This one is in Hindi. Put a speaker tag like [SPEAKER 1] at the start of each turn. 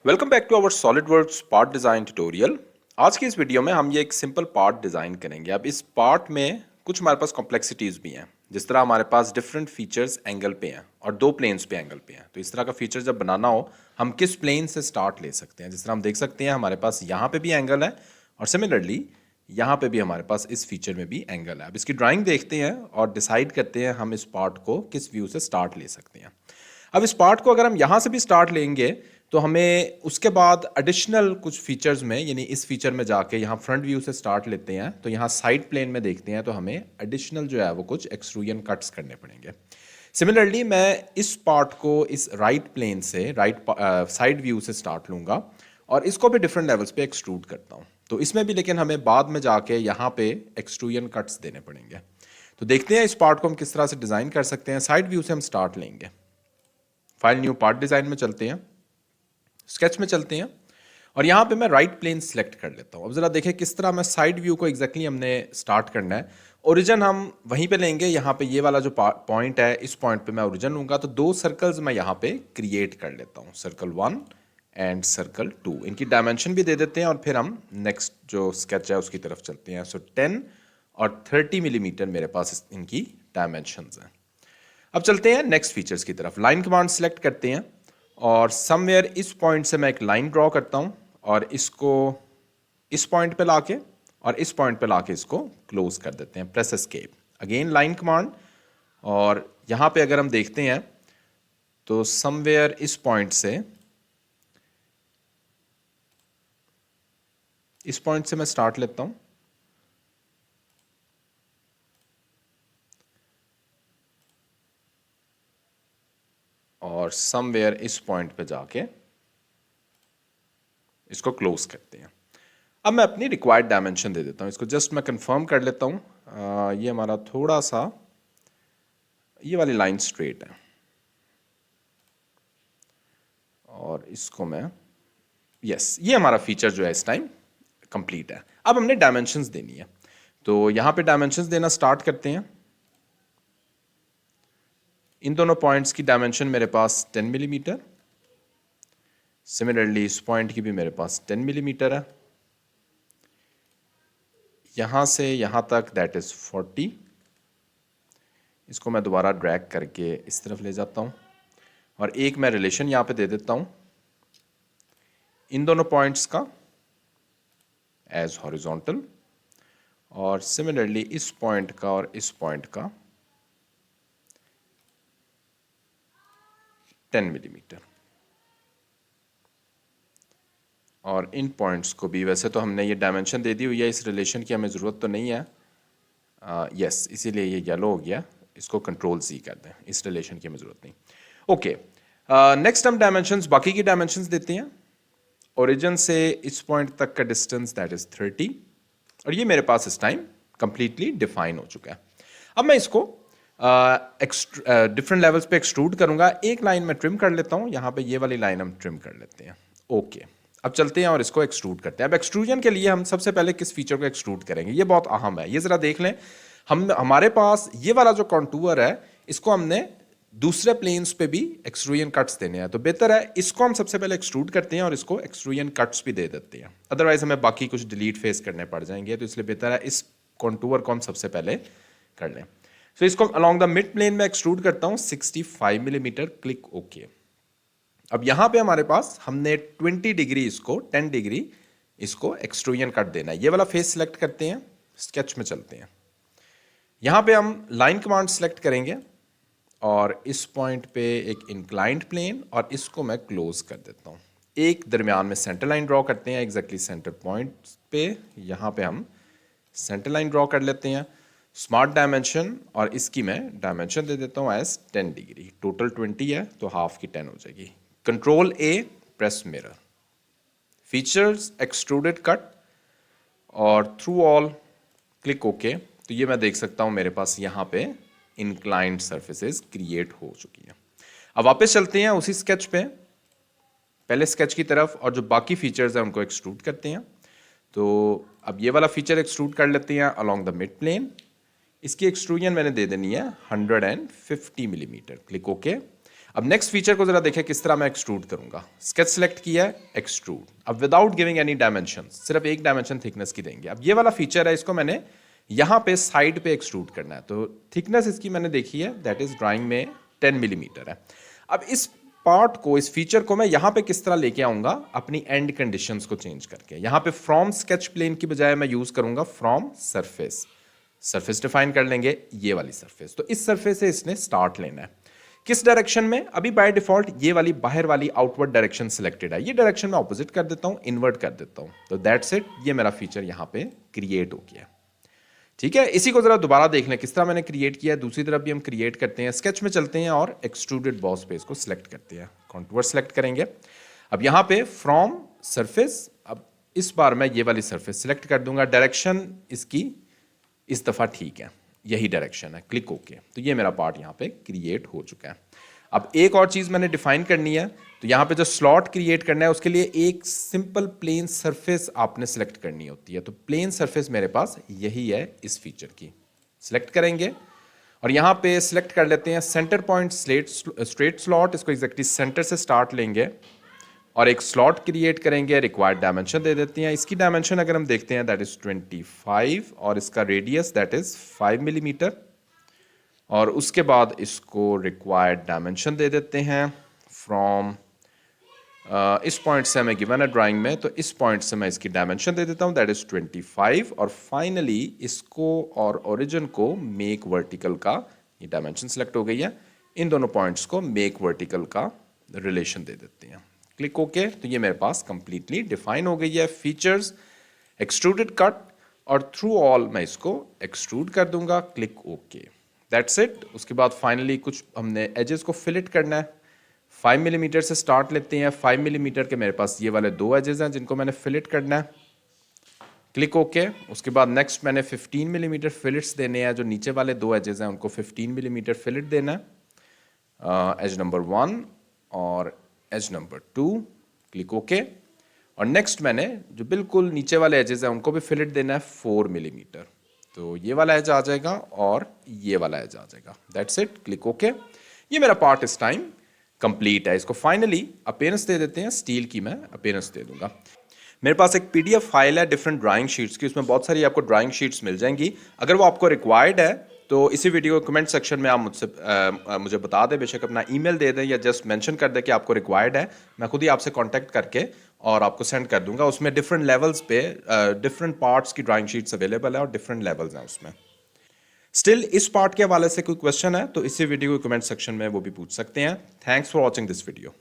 [SPEAKER 1] Welcome back to our SolidWorks part design tutorial. आज की इस वीडियो में हम ये एक सिंपल पार्ट डिज़ाइन करेंगे। अब इस पार्ट में कुछ हमारे पास कॉम्प्लेक्सिटीज़ भी हैं, जिस तरह हमारे पास डिफरेंट फीचर्स एंगल पे हैं और दो प्लेन्स पे एंगल पे हैं। तो इस तरह का फीचर जब बनाना हो हम किस प्लेन से स्टार्ट ले सकते हैं। जिस तरह हम देख सकते हैं हमारे पास यहाँ पे भी एंगल है और सिमिलरली यहाँ पे भी हमारे पास इस फीचर में भी एंगल है। अब इसकी ड्राइंग देखते हैं और डिसाइड करते हैं हम इस पार्ट को किस व्यू से स्टार्ट ले सकते हैं। अब इस पार्ट को अगर हम यहाँ से भी स्टार्ट लेंगे तो हमें उसके बाद एडिशनल कुछ फीचर्स में, यानी इस फीचर में जाके यहाँ फ्रंट व्यू से स्टार्ट लेते हैं तो यहाँ साइड प्लेन में देखते हैं तो हमें एडिशनल जो है वो कुछ एक्सट्रूजन कट्स करने पड़ेंगे। सिमिलरली मैं इस पार्ट को इस राइट प्लेन से साइड व्यू से स्टार्ट लूँगा और इसको भी डिफरेंट लेवल्स पे एक्सट्रूड करता हूँ। तो इसमें भी लेकिन हमें बाद में जाके यहाँ पे एक्सट्रूजन कट्स देने पड़ेंगे। तो देखते हैं इस पार्ट को हम किस तरह से डिज़ाइन कर सकते हैं। साइड व्यू से हम स्टार्ट लेंगे, फाइल न्यू पार्ट डिज़ाइन में चलते हैं, स्केच में चलते हैं और यहाँ पे मैं राइट प्लेन सेलेक्ट कर लेता हूँ। अब ज़रा देखें किस तरह मैं साइड व्यू को एग्जैक्टली हमने स्टार्ट करना है। ओरिजिन हम वहीं पे लेंगे, यहाँ पे ये वाला जो पॉइंट है इस पॉइंट पे मैं ओरिजिन लूँगा। तो दो सर्कल्स मैं यहाँ पे क्रिएट कर लेता हूँ, सर्कल 1 एंड सर्कल 2। इनकी डायमेंशन भी दे देते हैं और फिर हम नेक्स्ट जो स्केच है उसकी तरफ चलते हैं। सो 10 और 30 मिलीमीटर मेरे पास इनकी डायमेंशंस हैं। अब चलते हैं नेक्स्ट फीचर्स की तरफ। लाइन कमांड सेलेक्ट करते हैं और समवेयर इस पॉइंट से मैं एक लाइन ड्रॉ करता हूं और इसको इस पॉइंट पे लाके और इस पॉइंट पे लाके इसको क्लोज कर देते हैं। Press escape, again line command, और यहां पे अगर हम देखते हैं तो समवेयर इस पॉइंट से मैं स्टार्ट लेता हूं और समवेयर इस पॉइंट पे जाके इसको क्लोज करते हैं। अब मैं अपनी रिक्वायर्ड डायमेंशन दे देता हूँ। इसको जस्ट मैं कंफर्म कर लेता हूँ। ये हमारा थोड़ा सा ये वाली लाइन स्ट्रेट है और इसको मैं ये हमारा फीचर जो है इस टाइम कंप्लीट है। अब हमने डायमेंशंस देनी है तो यहाँ पे डायमेंशंस देना स्टार्ट करते हैं। इन दोनों पॉइंट्स की डायमेंशन मेरे पास 10 मिलीमीटर, सिमिलरली इस पॉइंट की भी मेरे पास 10 मिलीमीटर है। यहाँ से यहाँ तक दैट इज़ 40। इसको मैं दोबारा ड्रैग करके इस तरफ ले जाता हूँ और एक मैं रिलेशन यहाँ पे दे देता हूँ इन दोनों पॉइंट्स का एज हॉरिजॉन्टल, और सिमिलरली इस पॉइंट का और इस पॉइंट का 10 मिलीमीटर, और इन पॉइंट्स को भी, वैसे तो हमने ये डायमेंशन दे दी हुई है, इस रिलेशन की हमें ज़रूरत तो नहीं है। यस, इसीलिए ये येलो हो गया। इसको कंट्रोल Z कर दें, इस रिलेशन की हमें ज़रूरत नहीं। ओके, नेक्स्ट हम डायमेंशंस, बाकी की डायमेंशंस देते हैं। ओरिजिन से इस पॉइंट तक का डिस्टेंस दैट इज़ 30 और ये मेरे पास इस टाइम कंप्लीटली डिफाइन हो चुका है। अब मैं इसको डिफरेंट लेवल्स पे एक्सट्रूड करूंगा। एक लाइन में ट्रिम कर लेता हूं, यहाँ पे ये वाली लाइन हम ट्रिम कर लेते हैं। ओके, अब चलते हैं और इसको एक्सट्रूड करते हैं। अब एक्सट्रूजन के लिए हम सबसे पहले किस फीचर को एक्सट्रूड करेंगे, ये बहुत अहम है। ये ज़रा देख लें, हमारे पास ये वाला जो कॉन्टूर है इसको हमने दूसरे प्लेन्स पे भी एक्सट्रूजन कट्स देने हैं, तो बेहतर है इसको हम सबसे पहले एक्सट्रूड करते हैं और इसको एक्सट्रूजन कट्स भी दे देते हैं। अदरवाइज हमें बाकी कुछ डिलीट फेस करने पड़ जाएंगे, तो इसलिए बेहतर है इस कॉन्टूर को हम सबसे पहले कर लें। तो इसको अलॉन्ग द मिड प्लेन में एक्सट्रूड करता हूं 65 मिलीमीटर, क्लिक ओके। अब यहां पे हमारे पास हमने 20 डिग्री इसको 10 डिग्री इसको एक्सट्रूजन कट देना है। ये वाला फेस सिलेक्ट करते हैं, स्केच में चलते हैं। यहां पे हम लाइन कमांड सेलेक्ट करेंगे और इस पॉइंट पे एक इंक्लाइंड प्लेन और इसको मैं क्लोज कर देता हूँ। एक दरमियान में सेंटर लाइन ड्रॉ करते हैं एग्जैक्टली सेंटर पॉइंट पे। यहाँ पे हम सेंटर लाइन ड्रॉ कर लेते हैं, स्मार्ट डायमेंशन, और इसकी मैं डायमेंशन दे देता हूँ एज 10 डिग्री। टोटल 20 है तो हाफ की 10 हो जाएगी। Control A, press mirror, features extruded cut और थ्रू ऑल, क्लिक ओके। तो ये मैं देख सकता हूँ मेरे पास यहाँ पे इंक्लाइंड सर्फेसेस क्रिएट हो चुकी हैं। अब वापस चलते हैं उसी स्केच पे, पहले स्केच की तरफ, और जो बाकी फीचर्स हैं उनको एक्सट्रूड करते हैं। तो अब ये वाला फीचर एक्सट्रूड कर लेते हैं अलॉन्ग द मिड प्लेन। इसकी एक्सट्रूजन मैंने दे देनी है 150 मिलीमीटर, क्लिक ओके। अब नेक्स्ट फीचर को जरा देखें किस तरह मैं एक्सट्रूड करूंगा। स्केच सेलेक्ट किया है, एक्सट्रूड। अब विदाउट गिविंग एनी डायमेंशन, सिर्फ एक डायमेंशन थिकनेस की देंगे। अब ये वाला फीचर है, इसको मैंने यहाँ पे साइड पे एक्सट्रूड करना है, तो थिकनेस इसकी मैंने देखी है, दैट इज ड्राइंग में 10 मिलीमीटर है। अब इस पार्ट को, इस फीचर को मैं यहाँ पे किस तरह लेके आऊंगा अपनी एंड कंडीशंस को चेंज करके। यहाँ पे फ्रॉम स्केच प्लेन की बजाय मैं यूज करूंगा फ्रॉम सरफेस। सरफेस डिफाइन कर लेंगे, ये वाली सरफेस। तो इस सरफेस से इसने स्टार्ट लेना है। किस डायरेक्शन में? अभी बाय डिफॉल्ट ये वाली बाहर वाली आउटवर्ड डायरेक्शन सिलेक्टेड है। ये डायरेक्शन मैं ऑपोजिट कर देता हूं, इन्वर्ट कर देता हूं। तो दैट्स इट, ये मेरा फीचर यहां पे क्रिएट हो गया। ठीक है, इसी को जरा दोबारा देख लें किस तरह मैंने क्रिएट किया है। दूसरी तरफ भी हम क्रिएट करते हैं। स्केच में चलते हैं और एक्सट्रूडेड बॉस पे इसको सिलेक्ट करते हैं, कॉन्टूर सेलेक्ट करेंगे। अब यहां पे फ्रॉम सरफेस, अब इस बार मैं ये वाली सरफेस सिलेक्ट कर दूंगा। डायरेक्शन इसकी इस दफा ठीक है, यही डायरेक्शन है, क्लिक ओके। तो ये मेरा पार्ट यहाँ पे क्रिएट हो चुका है। अब एक और चीज़ मैंने डिफाइन करनी है, तो यहाँ पे जो स्लॉट क्रिएट करना है उसके लिए एक सिंपल प्लेन सरफेस आपने सेलेक्ट करनी होती है। तो प्लेन सरफेस मेरे पास यही है इस फीचर की। सिलेक्ट करेंगे और यहाँ पे सिलेक्ट कर लेते हैं सेंटर पॉइंट स्ट्रेट स्लॉट। इसको एग्जैक्टली सेंटर से स्टार्ट लेंगे और एक स्लॉट क्रिएट करेंगे। रिक्वायर्ड डायमेंशन दे देते हैं। इसकी डायमेंशन अगर हम देखते हैं दैट इज 25 और इसका रेडियस दैट इज 5 मिलीमीटर। और उसके बाद इसको रिक्वायर्ड डायमेंशन दे देते हैं फ्रॉम इस पॉइंट से हमें गिवन है ड्राइंग में, तो इस पॉइंट से मैं इसकी डायमेंशन दे देता हूं दैट इज 25। और फाइनली इसको और ओरिजिन को मेक वर्टिकल का, ये डायमेंशन सेलेक्ट हो गई है, इन दोनों पॉइंट्स को मेक वर्टिकल का रिलेशन दे देते हैं। Click okay. तो ये मेरे पास कंप्लीटली डिफाइन हो गई है फीचर्स। एक्सट्रूडेड कट और थ्रू ऑल मैं इसको एक्सट्रूड कर दूंगा, क्लिक ओके, दैट्स इट। उसके बाद फाइनली कुछ हमने एजेस को फिलिट करना है। 5 मिलीमीटर से स्टार्ट लेते हैं। 5 मिलीमीटर के मेरे पास ये वाले दो एजेस हैं जिनको मैंने फिलिट करना है, क्लिक ओके। उसके बाद नेक्स्ट मैंने 15 मिलीमीटर फिलिट्स देने हैं। जो नीचे वाले दो एजेस हैं उनको 15 मिलीमीटर फिलिट देना है, एज नंबर 1 और एज नंबर 2, क्लिक ओके। और नेक्स्ट मैंने जो बिल्कुल नीचे वाले एजेस हैं उनको भी फिलिट देना है 4 मिलीमीटर। तो ये वाला एज आ जाएगा और ये वाला एज आ जाएगा, दैट्स इट, क्लिक ओके। ये मेरा पार्ट इस टाइम कंप्लीट है। इसको फाइनली अपीयरेंस दे देते हैं। स्टील की मैं अपीयरेंस दे दूंगा। मेरे पास एक पीडीएफ फाइल है डिफरेंट ड्राइंग शीट्स की, उसमें बहुत सारी आपको ड्राइंग शीट्स मिल जाएंगी। अगर वो आपको रिक्वायर्ड है तो इसी वीडियो के कमेंट सेक्शन में आप मुझे बता दें, बेशक अपना ईमेल दे दें या जस्ट मेंशन कर दें कि आपको रिक्वायर्ड है। मैं खुद ही आपसे कांटेक्ट करके और आपको सेंड कर दूंगा। उसमें डिफरेंट लेवल्स पे डिफरेंट पार्ट्स की ड्राइंग शीट्स अवेलेबल है और डिफरेंट लेवल्स हैं उसमें। स्टिल इस पार्ट के हवाले से कोई क्वेश्चन है तो इसी वीडियो के कमेंट सेक्शन में वो भी पूछ सकते हैं। Thanks for watching this video.